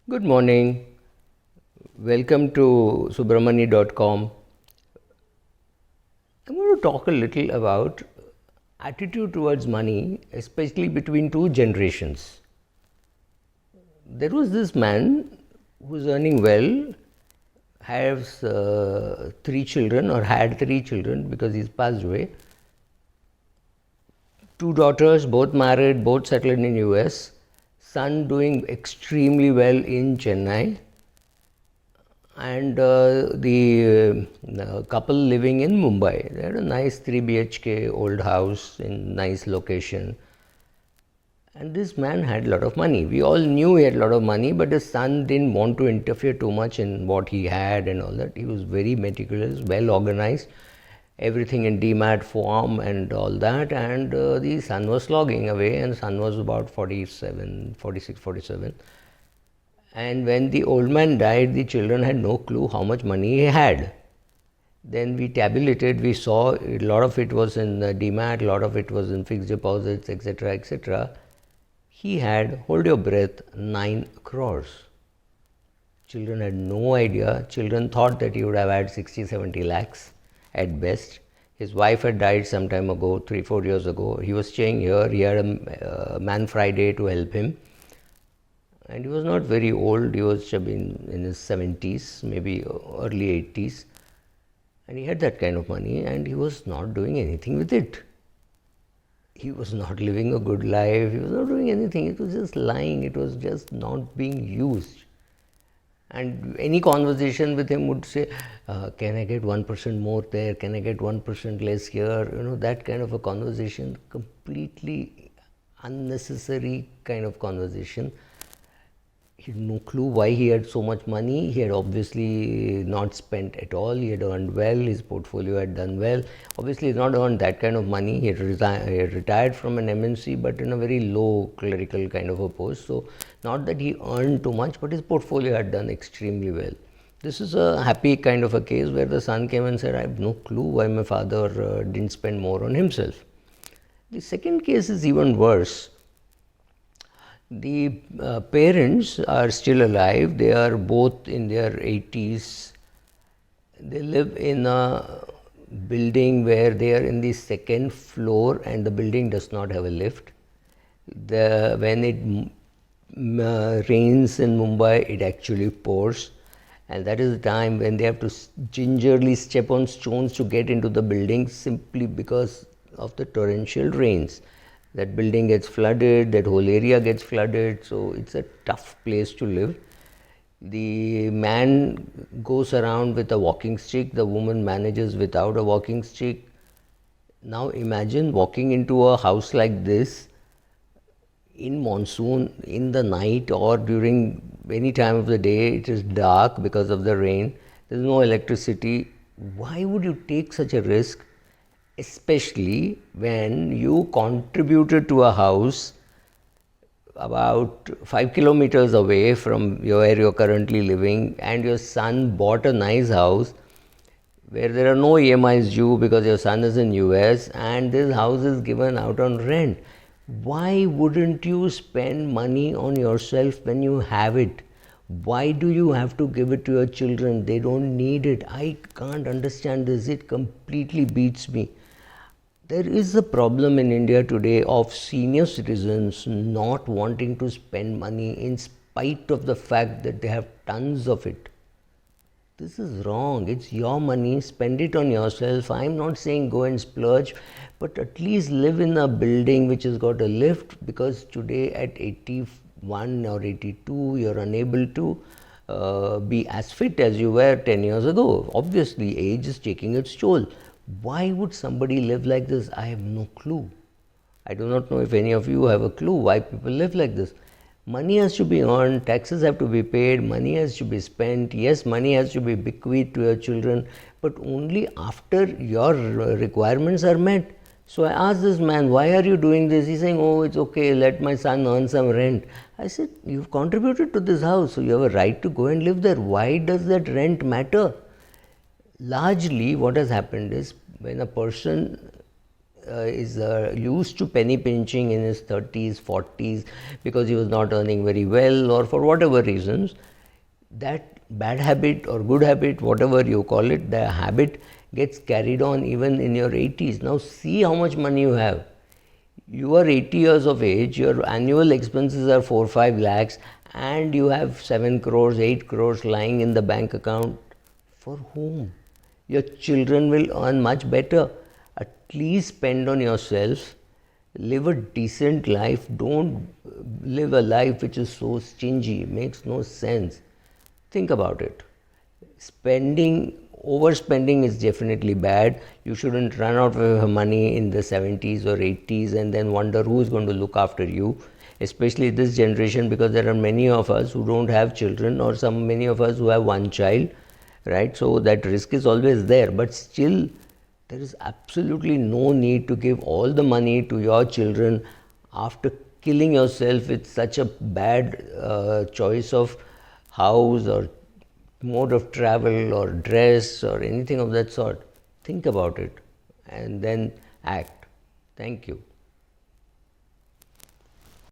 Good morning. Welcome to subramani.com. I'm going to talk a little about attitude towards money, especially between two generations. There was this man who was earning well, has three children or had three children because he's passed away. Two daughters, both married, both settled in US. Son doing extremely well in Chennai, and the couple living in Mumbai. They had a nice 3 BHK old house in nice location. And this man had a lot of money. We all knew he had a lot of money, but his son didn't want to interfere too much in what he had and all that. He was very meticulous, well organized, everything in DMAT form and all that. And the son was slogging away, and son was about 47, 46, 47. And when the old man died, the children had no clue how much money he had. Then we tabulated, we saw a lot of it was in DMAT, a lot of it was in fixed deposits, etc., etc. He had, hold your breath, 9 crores. Children had no idea. Children thought that he would have had 60, 70 lakhs at best. His wife had died some time ago, 3-4 years ago. He was staying here. He had a Man Friday to help him. And he was not very old. He was in his 70s, maybe early 80s. And he had that kind of money, and he was not doing anything with it. He was not living a good life. He was not doing anything. It was just lying. It was just not being used. And any conversation with him would say, can I get 1% more there? Can I get 1% less here? That kind of a conversation, completely unnecessary kind of conversation. He had no clue why he had so much money. He had obviously not spent at all. He had earned well. His portfolio had done well. Obviously, he had not earned that kind of money. He had retired from an MNC, but in a very low clerical kind of a post. So, not that he earned too much, but his portfolio had done extremely well. This is a happy kind of a case where the son came and said, I have no clue why my father didn't spend more on himself. The second case is even worse. The parents are still alive. They are both in their 80s. They live in a building where they are in the second floor, and the building does not have a lift. When it rains in Mumbai, it actually pours, and that is the time when they have to gingerly step on stones to get into the building, simply because of the torrential rains. That building gets flooded, that whole area gets flooded, so it's a tough place to live. The man goes around with a walking stick, the woman manages without a walking stick. Now imagine walking into a house like this in monsoon, in the night, or during any time of the day. It is dark because of the rain, there is no electricity. Why would you take such a risk? Especially when you contributed to a house about 5 kilometers away from where you're currently living, and your son bought a nice house where there are no EMIs due because your son is in US, and this house is given out on rent. Why wouldn't you spend money on yourself when you have it? Why do you have to give it to your children? They don't need it. I can't understand this. It completely beats me. There is a problem in India today of senior citizens not wanting to spend money in spite of the fact that they have tons of it. This is wrong. It's your money. Spend it on yourself. I'm not saying go and splurge, but at least live in a building which has got a lift, because today at 81 or 82, you're unable to be as fit as you were 10 years ago. Obviously, age is taking its toll. Why would somebody live like this? I have no clue. I do not know if any of you have a clue why people live like this. Money has to be earned, taxes have to be paid, money has to be spent. Yes, money has to be bequeathed to your children, but only after your requirements are met. So I asked this man, why are you doing this? He's saying, oh, it's okay, let my son earn some rent. I said, you've contributed to this house, so you have a right to go and live there. Why does that rent matter? Largely what has happened is, when a person is used to penny pinching in his 30s, 40s because he was not earning very well or for whatever reasons, that bad habit or good habit, whatever you call it, the habit gets carried on even in your 80s. Now see how much money you have. You are 80 years of age, your annual expenses are 4 5 lakhs, and you have 7 crores, 8 crores lying in the bank account. For whom? Your children will earn much better. At least spend on yourself. Live a decent life. Don't live a life which is so stingy. It makes no sense. Think about it. Overspending is definitely bad. You shouldn't run out of money in the 70s or 80s and then wonder who is going to look after you, especially this generation, because there are many of us who don't have children, or many of us who have one child, right? So that risk is always there, but still there is absolutely no need to give all the money to your children after killing yourself with such a bad choice of house or mode of travel or dress or anything of that sort. Think about it and then act. Thank you.